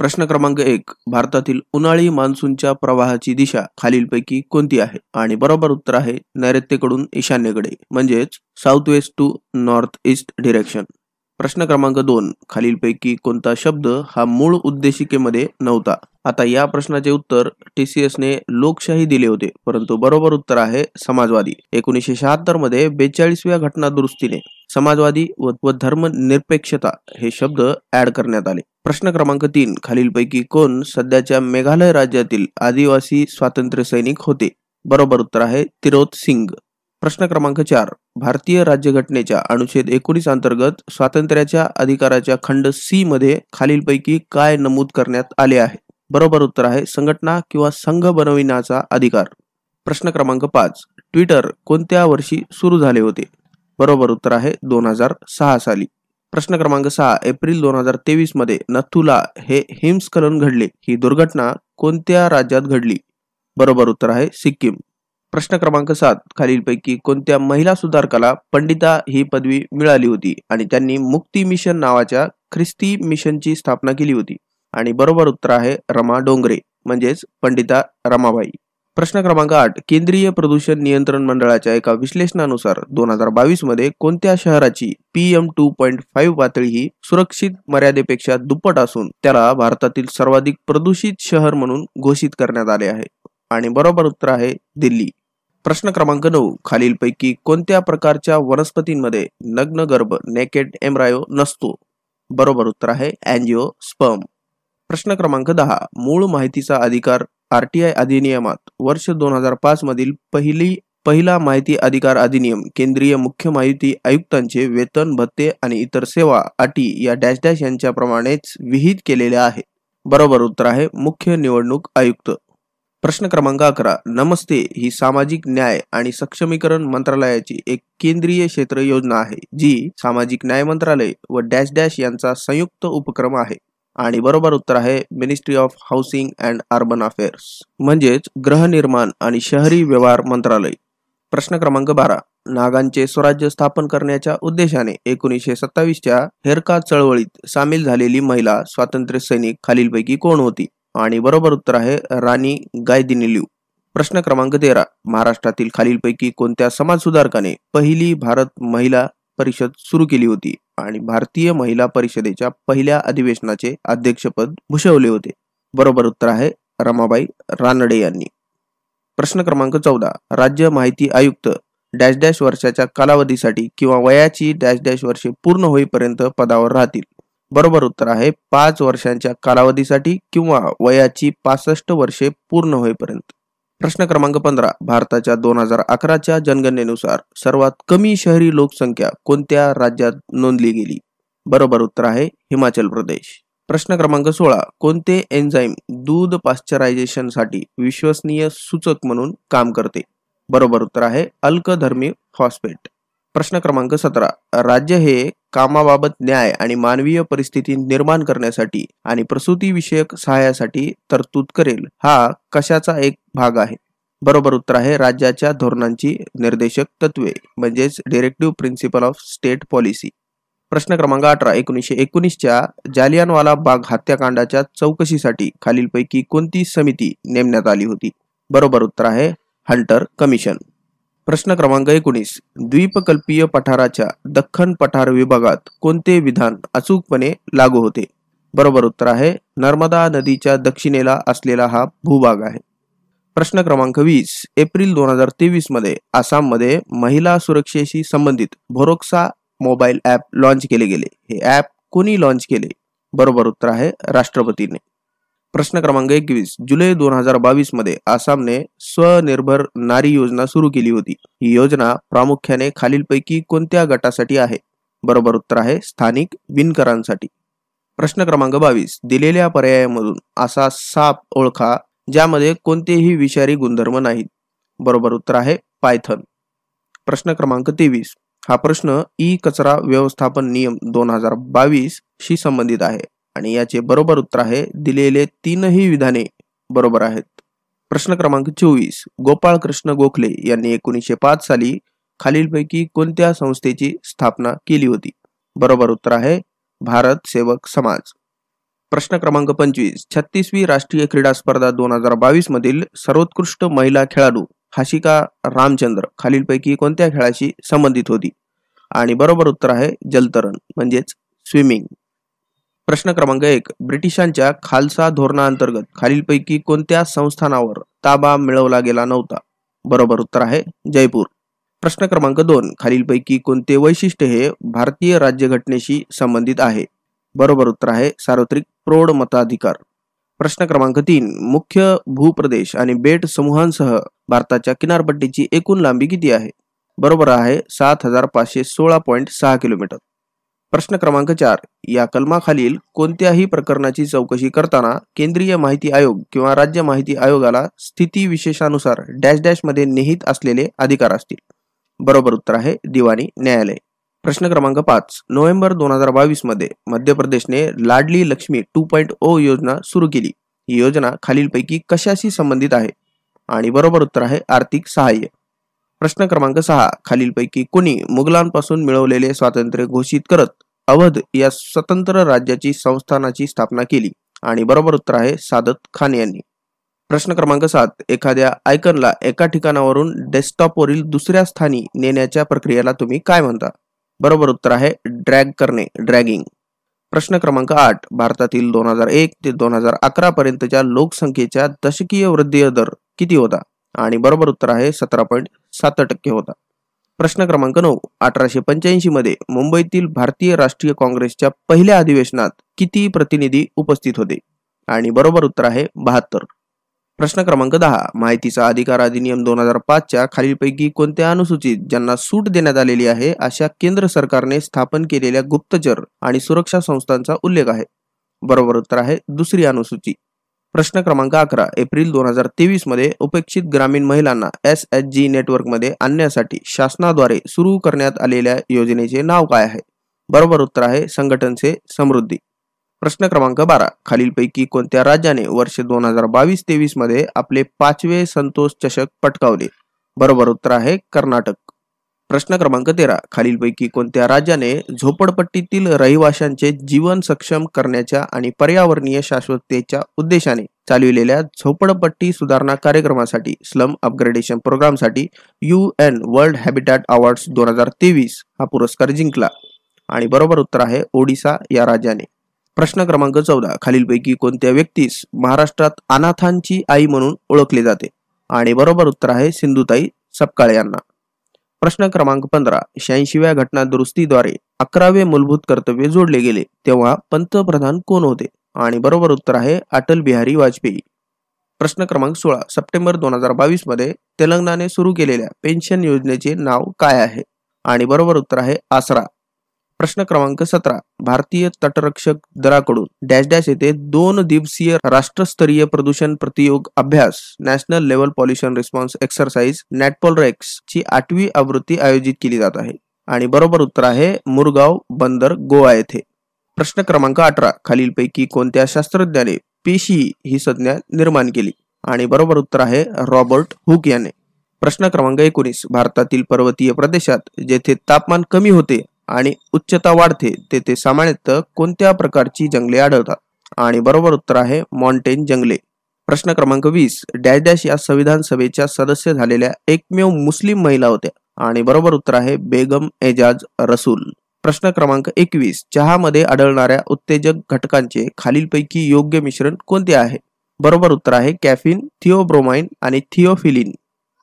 प्रश्न क्रमांक 1. भारतातील उन्हाळी मान्सूनच्या प्रवाहाची दिशा खालीलपैकी कोणती आहे? आणि बरोबर उत्तर आहे नैऋत्येकडून ईशान्येकडे, म्हणजेच south west to north east direction. प्रश्न क्रमांक 2. खालीलपैकी कोणता शब्द हा मूळ उद्देशिकेमध्ये नव्हता? आता या प्रश्नाचे उत्तर TCSने लोकशाही दिले होते, परंतु बरोबर उत्तर आहे समाजवादी. 1976 मध्ये 42व्या घटना दुरुस्तीने समाजवादी व धर्मनिरपेक्षता हे शब्द ऍड करण्यात आले. प्रश्न क्रमांक 3. खालीलपैकी कोण सध्याच्या मेघालय राज्यातील आदिवासी स्वातंत्र्य सैनिक होते? बरोबर उत्तर आहे तिरोत सिंग. प्रश्न क्रमांक 4. भारतीय राज्यघटनेच्या अनुच्छेद 19 अंतर्गत स्वातंत्र्याच्या अधिकाराच्या खंड C मध्ये खालीलपैकी काय नमूद करण्यात आले आहे? बरोबर उत्तर आहे संघटना किंवा संघ बनविण्याचा अधिकार. प्रश्न क्रमांक 5. ट्विटर कोणत्या वर्षी सुरू झाले होते? बरोबर उत्तर आहे 2006 साली. प्रश्न क्रमांक 6. एप्रिल 2023 मध्ये नथुला हे हिमस्खलन घडले, ही दुर्घटना कोणत्या राज्यात घडली? बरोबर उत्तर आहे सिक्कीम. प्रश्न क्रमांक 7. खालीलपैकी कोणत्या महिला सुधारकाला पंडिता ही पदवी मिळाली होती आणि त्यांनी मुक्ती मिशन नावाच्या ख्रिस्ती मिशनची स्थापना केली होती? आणि बरोबर उत्तर आहे रमा डोंगरे, म्हणजेच पंडिता रमाबाई. प्रश्न क्रमांक 8. केंद्रीय प्रदूषण नियंत्रण मंडळाच्या एका विश्लेषणानुसार 2022 मध्ये कोणत्या शहराची PM 2.5 पातळी ही सुरक्षित मर्यादेपेक्षा दुप्पट असून त्याला भारतातील सर्वाधिक प्रदूषित शहर म्हणून घोषित करण्यात आले आहे? आणि बरोबर उत्तर आहे दिल्ली. प्रश्न क्रमांक 9. खालीलपैकी कोणत्या प्रकारच्या वनस्पतींमध्ये नग्नगर्भ नेकेड एम्ब्रायो नसतो? बरोबर उत्तर आहे अँजिओस्पर्म. प्रश्न क्रमांक 10. मूळ माहितीचा अधिकार RTI अधिनियमात वर्ष 2005 मधील पहिला माहिती अधिकार अधिनियम केंद्रीय मुख्य माहिती आयुक्तांचे वेतन, भत्ते आणि इतर सेवा अटी या डॅश डॅश यांच्याप्रमाणेच विहित केलेल्या आहे? बरोबर उत्तर आहे मुख्य निवडणूक आयुक्त. प्रश्न क्रमांक 11. नमस्ते ही सामाजिक न्याय आणि सक्षमीकरण मंत्रालयाची एक केंद्रीय क्षेत्र योजना आहे, जी सामाजिक न्याय मंत्रालय व डॅश डॅश यांचा संयुक्त उपक्रम आहे? आणि बरोबर उत्तर आहे ministry of housing and urban affairs, म्हणजेच गृहनिर्माण आणि शहरी व्यवहार मंत्रालय. प्रश्न क्रमांक 12. नागांचे स्वराज्य स्थापन करण्याच्या उद्देशाने 1927च्या हेरका चळवळीत सामील झालेली महिला स्वातंत्र्य सैनिक खालीलपैकी कोण होती? आणि बरोबर उत्तर आहे राणी गायदिन्यू. प्रश्न क्रमांक 13. महाराष्ट्रातील खालीलपैकी कोणत्या समाज सुधारकाने पहिली भारत महिला परिषद सुरू केली होती आणि भारतीय महिला परिषदेच्या पहिल्या अधिवेशनाचे अध्यक्षपद भूषवले होते? बरोबर उत्तर आहे रमाबाई रानडे यांनी. प्रश्न क्रमांक 14. राज्य माहिती आयुक्त डॅश डॅश वर्षाच्या कालावधीसाठी किंवा वयाची डॅश डॅश वर्षे पूर्ण होईपर्यंत पदावर राहतील? बरोबर उत्तर आहे 5 वर्षांच्या कालावधीसाठी किंवा वयाची 65 वर्षे पूर्ण होईपर्यंत. प्रश्न क्रमांक 15. भारताच्या 2011च्या जनगणनेनुसार सर्वात कमी शहरी लोकसंख्या कोणत्या राज्यात नोंदली गेली? बरोबर उत्तर आहे हिमाचल प्रदेश. प्रश्न क्रमांक 16. कोणते एन्झाईम दूध पाश्चरायझेशनसाठी विश्वसनीय सूचक म्हणून काम करते? बरोबर उत्तर आहे अल्कधर्मी फॉस्फेट. प्रश्न क्रमांक 17. राज्य हे कामाबाबत न्याय आणि मानवीय परिस्थिती निर्माण करण्यासाठी आणि प्रसूती विषयक सहाय्यासाठी तरतूद करेल, हा कशाचा एक भाग आहे? बरोबर उत्तर आहे राज्याच्या धोरणांची निर्देशक तत्वे, म्हणजेच directive principle of state policy. प्रश्न क्रमांक 18. 1919च्या जालियनवाला बाग हत्याकांडाच्या चौकशीसाठी खालीलपैकी कोणती समिती नेमण्यात आली होती? बरोबर उत्तर आहे हंटर कमिशन. प्रश्न क्रमांक 19. द्वीपकल्पीय पठाराच्या दख्खन पठार विभागात कोणते विधान अचूकपणे लागू होते? बरोबर उत्तर आहे नर्मदा नदीच्या दक्षिणेला असलेला हा भूभाग आहे. प्रश्न क्रमांक 20. एप्रिल 2023 मध्ये आसाममध्ये महिला सुरक्षेशी संबंधित भरोक्सा मोबाईल ॲप लॉन्च केले गेले. हे ॲप कोणी लॉन्च केले? बरोबर उत्तर आहे राष्ट्रपतीने. प्रश्न क्रमांक 21. जुलै 2022 मध्ये आसामने स्वनिर्भर नारी योजना सुरू केली होती. ही योजना प्रामुख्याने खालीलपैकी कोणत्या गटासाठी आहे? बरोबर उत्तर आहे स्थानिक विणकरांसाठी. प्रश्न क्रमांक 22. दिलेल्या पर्यायामधून असा साप ओळखा ज्यामध्ये कोणतेही विषारी गुणधर्म नाहीत? बरोबर उत्तर आहे पायथन. प्रश्न क्रमांक 23. हा प्रश्न कचरा व्यवस्थापन नियम 2022 शी संबंधित आहे आणि याचे बरोबर उत्तर आहे दिलेले तीनही विधाने बरोबर आहेत. प्रश्न क्रमांक 24. गोपाळ कृष्ण गोखले यांनी 1905 साली खालीलपैकी कोणत्या संस्थेची स्थापना केली होती? बरोबर उत्तर आहे भारत सेवक समाज. प्रश्न क्रमांक 25. 36वी राष्ट्रीय क्रीडा स्पर्धा 2022 मधील सर्वोत्कृष्ट महिला खेळाडू हशिका रामचंद्र खालीलपैकी कोणत्या खेळाशी संबंधित होती? आणि बरोबर उत्तर आहे जलतरण म्हणजेच स्विमिंग. प्रश्न क्रमांक 1. ब्रिटिशांच्या खालसा धोरणाअंतर्गत खालीलपैकी कोणत्या संस्थानावर ताबा मिळवला गेला नव्हता? बरोबर उत्तर आहे जयपूर. प्रश्न क्रमांक 2. खालीलपैकी कोणते वैशिष्ट्य हे भारतीय राज्यघटनेशी संबंधित आहे? बरोबर उत्तर आहे सार्वत्रिक प्रौढ मताधिकार. प्रश्न क्रमांक 3. मुख्य भूप्रदेश आणि बेट समूहांसह भारताच्या किनारपट्टीची एकूण लांबी किती आहे? बरोबर आहे 7516.6 किलोमीटर. प्रश्न क्रमांक 4. या कलमाखालील कोणत्याही प्रकरणाची चौकशी करताना केंद्रीय माहिती आयोग किंवा राज्य माहिती आयोगाला स्थिती विशेषानुसार डॅश डॅश मध्ये निहित असलेले अधिकार असतील? बरोबर उत्तर आहे दिवाणी न्यायालय. प्रश्न क्रमांक 5. नोव्हेंबर 2022 मध्ये मध्य प्रदेशने लाडली लक्ष्मी 2.0 योजना सुरू केली. ही योजना खालीलपैकी कशाशी संबंधित आहे? आणि बरोबर उत्तर आहे आर्थिक सहाय्य. प्रश्न क्रमांक 6. खालीलपैकी कोणी मुघलांपासून मिळवलेले स्वातंत्र्य घोषित करत अवध या स्वतंत्र राज्याची संस्थानाची स्थापना केली? आणि बरोबर उत्तर आहे सादत खान यांनी. प्रश्न क्रमांक 7. एखाद्या आयकॉनला एका ठिकाणावरून डेस्कटॉपवरील दुसऱ्या स्थानी नेण्याच्या प्रक्रियेला तुम्ही काय म्हणता? बरोबर उत्तर आहे ड्रॅग करणे, ड्रॅगिंग. प्रश्न क्रमांक 8. भारतातील 2001 ते 2011 पर्यंतच्या लोकसंख्येच्या दशकीय वृद्धी दर किती होता? आणि बरोबर उत्तर आहे 17.7% होता. प्रश्न क्रमांक 9. 1885 मध्ये मुंबईतील भारतीय राष्ट्रीय काँग्रेसच्या पहिल्या अधिवेशनात किती प्रतिनिधी उपस्थित होते? आणि बरोबर उत्तर आहे 72. प्रश्न क्रमांक 10. माहितीचा अधिकार अधिनियम 2005 च्या खालीलपैकी कोणत्या अनुसूचित ज्यांना सूट देण्यात आलेली आहे अशा केंद्र सरकारने स्थापन केलेल्या गुप्तचर आणि सुरक्षा संस्थांचा उल्लेख आहे? बरोबर उत्तर आहे दुसरी अनुसूची. प्रश्न क्रमांक 11. एप्रिल 2023 मध्ये उपेक्षित ग्रामीण महिलांना SHG नेटवर्कमध्ये आणण्यासाठी शासनाद्वारे सुरू करण्यात आलेल्या योजनेचे नाव काय आहे? बरोबर उत्तर आहे संघटन से समृद्धी. प्रश्न क्रमांक 12. खालीलपैकी कोणत्या राज्याने वर्ष 2022-23 मध्ये आपले 5वे संतोष चषक पटकावले? बरोबर उत्तर आहे कर्नाटक. प्रश्न क्रमांक 13. खालीलपैकी कोणत्या राज्याने झोपडपट्टीतील रहिवाशांचे जीवन सक्षम करण्याच्या आणि पर्यावरणीय शाश्वततेच्या उद्देशाने चालविलेल्या झोपडपट्टी सुधारणा कार्यक्रमासाठी स्लम अपग्रेडेशन प्रोग्रामसाठी UN वर्ल्ड हॅबिटॅट अवॉर्ड्स 2023 हा पुरस्कार जिंकला? आणि बरोबर उत्तर आहे ओडिसा या राज्याने. प्रश्न क्रमांक 14. खालीलपैकी कोणत्या व्यक्तीस महाराष्ट्रात अनाथांची आई म्हणून ओळखले जाते? आणि बरोबर उत्तर आहे सिंधुताई सपकाळे यांना. प्रश्न क्रमांक 15. 86व्या घटना दुरुस्तीद्वारे 11वे मूलभूत कर्तव्य जोडले गेले तेव्हा पंतप्रधान कोण होते? आणि बरोबर उत्तर आहे अटल बिहारी वाजपेयी. प्रश्न क्रमांक 16. सप्टेंबर 2022 मध्ये तेलंगणाने सुरू केलेल्या पेन्शन योजनेचे नाव काय आहे? आणि बरोबर उत्तर आहे आसरा. प्रश्न क्रमांक 17. भारतीय तटरक्षक दलाकडून डॅश डॅश येथे 2 दिवसीय राष्ट्रस्तरीय प्रदूषण प्रतियोग अभ्यास national level pollution response exercise NATPOLREX ची 8वी आवृत्ती आयोजित केली जात आहे? आणि बरोबर उत्तर आहे मुरगाव बंदर गोवा येथे. प्रश्न क्रमांक 18. खालीलपैकी कोणत्या शास्त्रज्ञाने पेशी ही संज्ञा निर्माण केली? आणि बरोबर उत्तर आहे रॉबर्ट हुक याने. प्रश्न क्रमांक 19. भारतातील पर्वतीय प्रदेशात जेथे तापमान कमी होते आणि उच्चता वाढते तेथे सामान्यतः कोणत्या प्रकारची जंगले आढळतात? आणि बरोबर उत्तर आहे मॉन्टेन जंगले. प्रश्न क्रमांक 20. डॅश डॅश या संविधान सभेच्या सदस्य झालेल्या एकमेव मुस्लिम महिला होत्या? आणि बरोबर उत्तर आहे बेगम एजाज रसूल. प्रश्न क्रमांक 21. चहामध्ये आढळणाऱ्या उत्तेजक घटकांचे खालीलपैकी योग्य मिश्रण कोणते आहे? बरोबर उत्तर आहे कॅफिन, थिओब्रोमाइन आणि थिओफिलिन.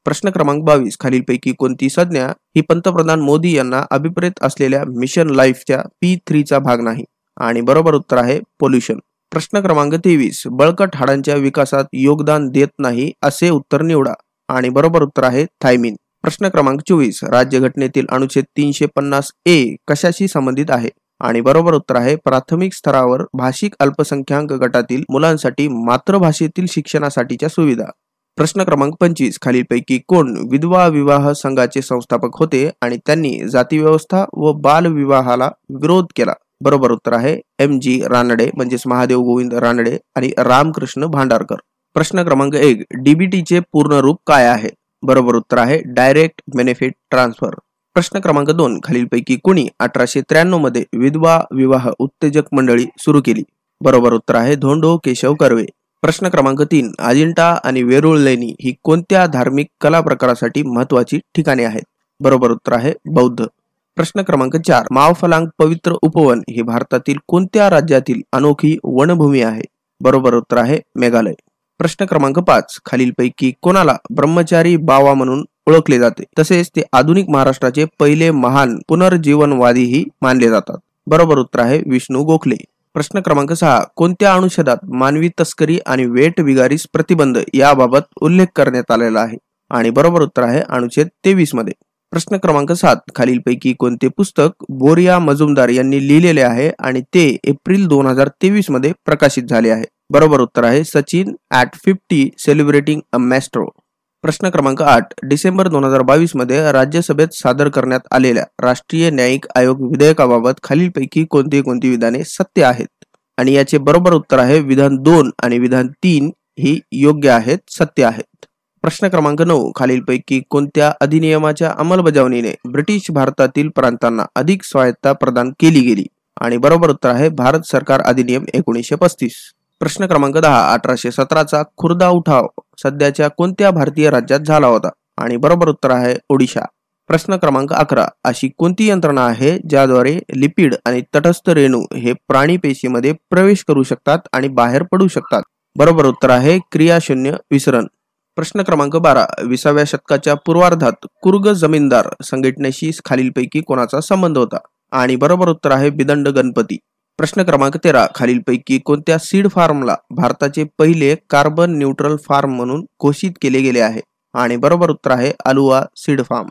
प्रश्न क्रमांक 22. खालीलपैकी कोणती संज्ञा ही पंतप्रधान मोदी यांना अभिप्रेत असलेल्या मिशन लाईफच्या P3 चा भाग नाही? आणि बरोबर उत्तर आहे पोल्युशन. प्रश्न क्रमांक 23. बळकट हाडांच्या विकासात योगदान देत नाही असे उत्तर निवडा? आणि बरोबर उत्तर आहे थायमिन. प्रश्न क्रमांक 24. राज्यघटनेतील अनुच्छेद 350A कशाशी संबंधित आहे? आणि बरोबर उत्तर आहे प्राथमिक स्तरावर भाषिक अल्पसंख्याक गटातील मुलांसाठी मातृभाषेतील शिक्षणासाठीच्या सुविधा. प्रश्न क्रमांक 25. खालीलपैकी कोण विधवा विवाह संघाचे संस्थापक होते आणि त्यांनी जातीव्यवस्था व बालविवाहाला विरोध केला? बरोबर उत्तर आहे MG रानडे म्हणजेच महादेव गोविंद रानडे आणि रामकृष्ण भांडारकर. प्रश्न क्रमांक 1. DBT चे पूर्ण रूप काय आहे? बरोबर उत्तर आहे डायरेक्ट बेनिफिट ट्रान्सफर. प्रश्न क्रमांक 2. खालीलपैकी कोणी 1893 मध्ये विधवा विवाह उत्तेजक मंडळी सुरू केली? बरोबर उत्तर आहे धोंडो केशव कर्वे. प्रश्न क्रमांक 3, अजिंठा आणि वेरूळ लेणी ही कोणत्या धार्मिक कला प्रकारासाठी महत्वाची ठिकाणे आहेत? बरोबर उत्तर आहे बौद्ध. प्रश्न क्रमांक 4, मावफलांग पवित्र उपवन ही भारतातील कोणत्या राज्यातील अनोखी वनभूमी आहे? बरोबर उत्तर आहे मेघालय. प्रश्न क्रमांक 5, खालीलपैकी कोणाला ब्रह्मचारी बावा म्हणून ओळखले जाते, तसेच ते आधुनिक महाराष्ट्राचे पहिले महान पुनर्जीवनवादीही मानले जातात? बरोबर उत्तर आहे विष्णू गोखले. प्रश्न क्रमांक 6, कोणत्या अनुच्छेदात मानवी तस्करी आणि वेठबिगारीस प्रतिबंध याबाबत उल्लेख करण्यात आलेला आहे? आणि बरोबर उत्तर आहे अनुच्छेद 23 मध्ये. प्रश्न क्रमांक 7, खालीलपैकी कोणते पुस्तक बोरिया मजुमदार यांनी लिहिलेले आहे आणि ते एप्रिल 2023 मध्ये प्रकाशित झाले आहे? बरोबर उत्तर आहे सचिन ॲट 50 सेलिब्रेटिंग अ मॅस्ट्रो. प्रश्न क्रमांक 8, डिसेंबर 2022 मध्ये राज्यसभेत सादर करण्यात आलेल्या राष्ट्रीय न्यायिक आयोग विधेयकाबाबत खालीलपैकी कोणती विधाने सत्य आहेत? आणि याचे बरोबर उत्तर आहे विधान 2 आणि विधान 3 ही योग्य आहेत, सत्य आहेत. प्रश्न क्रमांक 9, खालीलपैकी कोणत्या अधिनियमाच्या अंमलबजावणीने ब्रिटिश भारतातील प्रांतांना अधिक स्वायत्तता प्रदान केली गेली? आणि बरोबर उत्तर आहे भारत सरकार अधिनियम 1935. प्रश्न क्रमांक 10, 1817चा खुर्दा उठाव सध्याच्या कोणत्या भारतीय राज्यात झाला होता? आणि बरोबर उत्तर आहे ओडिशा. प्रश्न क्रमांक 11, अशी कोणती यंत्रणा आहे ज्याद्वारे लिपिड आणि तटस्थ रेणू हे प्राणी पेशीमध्ये प्रवेश करू शकतात आणि बाहेर पडू शकतात? बरोबर उत्तर आहे क्रियाशून्य विसरण. प्रश्न क्रमांक 12, 20व्या शतकाच्या पूर्वार्धात कुर्ग जमीनदार संघटनेशी खालीलपैकी कोणाचा संबंध होता? आणि बरोबर उत्तर आहे बिदंड गणपती. प्रश्न क्रमांक 13, खालीलपैकी कोणत्या सीड फार्मला भारताचे पहिले कार्बन न्यूट्रल फार्म म्हणून घोषित केले गेले आहे? आणि बरोबर उत्तर आहे अलुवा सीड फार्म.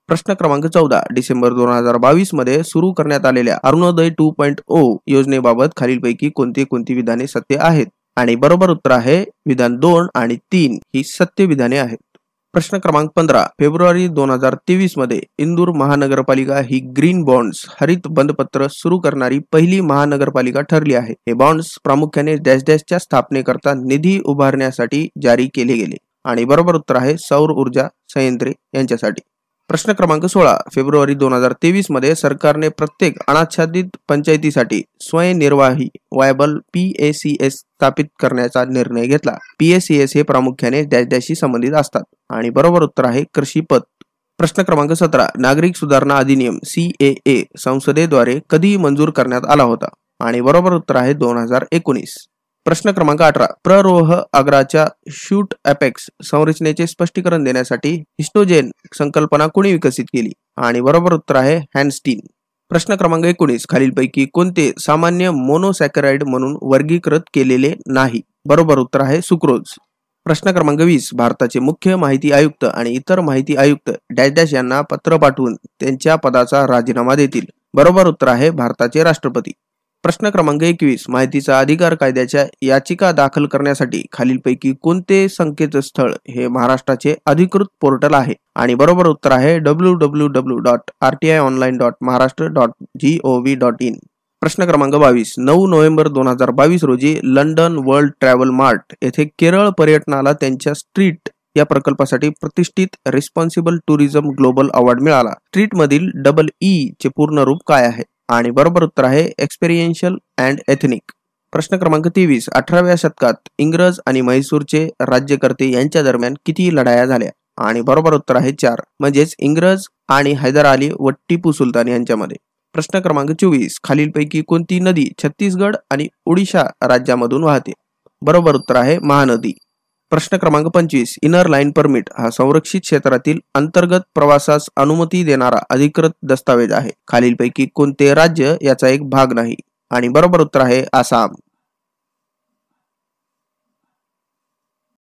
प्रश्न क्रमांक 14, डिसेंबर 2022 मध्ये सुरू करण्यात आलेल्या अरुणोदय 2.0 योजनेबाबत खालीलपैकी कोणती विधाने सत्य आहेत? आणि बरोबर उत्तर आहे विधान 2 आणि 3 ही सत्य विधाने आहेत. प्रश्न क्रमांक 15, फेब्रुवारी 2023 मध्ये इंदूर महानगरपालिका ही ग्रीन बॉन्ड्स हरित बंधपत्र सुरू करणारी पहिली महानगरपालिका ठरली आहे. हे बॉन्ड्स प्रामुख्याने डॅशच्या स्थापनेकरता निधी उभारण्यासाठी जारी केले गेले. आणि बरोबर उत्तर आहे सौर ऊर्जा संयंत्रे यांच्यासाठी. प्रश्न क्रमांक 16, फेब्रुवारी 2023 मध्ये सरकारने प्रत्येक अनाच्छादित पंचायतीसाठी स्वयंनिर्वाही वायबल PACS स्थापित करण्याचा निर्णय घेतला. PACS हे प्रामुख्याने डॅशशी संबंधित असतात. आणि बरोबर उत्तर आहे कृषी पत. प्रश्न क्रमांक 17, नागरिक सुधारणा अधिनियम CAA संसदेद्वारे कधी मंजूर करण्यात आला होता? आणि बरोबर उत्तर आहे 2019. प्रश्न क्रमांक 18, प्ररोह आग्राच्या शूट अपेक्स संरचनेचे स्पष्टीकरण देण्यासाठी हिस्टोजेन संकल्पना कोणी विकसित केली? आणि बरोबर उत्तर आहे हॅन्स्टीन. प्रश्न क्रमांक 19, खालीलपैकी कोणते सामान्य मोनोसॅकराइड म्हणून वर्गीकृत केलेले नाही? बरोबर उत्तर आहे सुक्रोज. प्रश्न क्रमांक 20, भारताचे मुख्य माहिती आयुक्त आणि इतर माहिती आयुक्त डॅश यांना पत्र पाठवून त्यांच्या पदाचा राजीनामा देतील? बरोबर उत्तर आहे भारताचे राष्ट्रपती. प्रश्न क्रमांक 21, माहितीचा अधिकार कायद्याच्या याचिका दाखल करण्यासाठी खालीलपैकी कोणते संकेतस्थळ हे महाराष्ट्राचे अधिकृत पोर्टल आहे? आणि बरोबर उत्तर आहे www.rtionline.maharashtra.gov.in. प्रश्न क्रमांक 22, 9 नोव्हेंबर 2022 रोजी लंडन वर्ल्ड ट्रॅव्हल मार्ट येथे केरळ पर्यटनाला त्यांच्या स्ट्रीट या प्रकल्पासाठी प्रतिष्ठित रिस्पॉन्सिबल टुरिझम ग्लोबल अवॉर्ड मिळाला. स्ट्रीट मधील EE चे पूर्ण रूप काय आहे? आणि बरोबर उत्तर आहे एक्सपेरियन्शियल अँड एथनिक. प्रश्न क्रमांक 23, 18व्या शतकात इंग्रज आणि म्हैसूरचे राज्यकर्ते यांच्या दरम्यान किती लढाया झाल्या? आणि बरोबर उत्तर आहे 4, म्हणजेच इंग्रज आणि हैदर अली व टिपू सुलतान यांच्यामध्ये. प्रश्न क्रमांक 24, खालीलपैकी कोणती नदी छत्तीसगड आणि ओडिशा राज्यामधून वाहते? बरोबर उत्तर आहे महानदी. प्रश्न क्रमांक 25, इनर लाईन परमिट हा संरक्षित क्षेत्रातील अंतर्गत प्रवासास अनुमती देणारा अधिकृत दस्तावेज आहे. खालीलपैकी कोणते राज्य याचा एक भाग नाही? आणि बरोबर उत्तर आहे आसाम.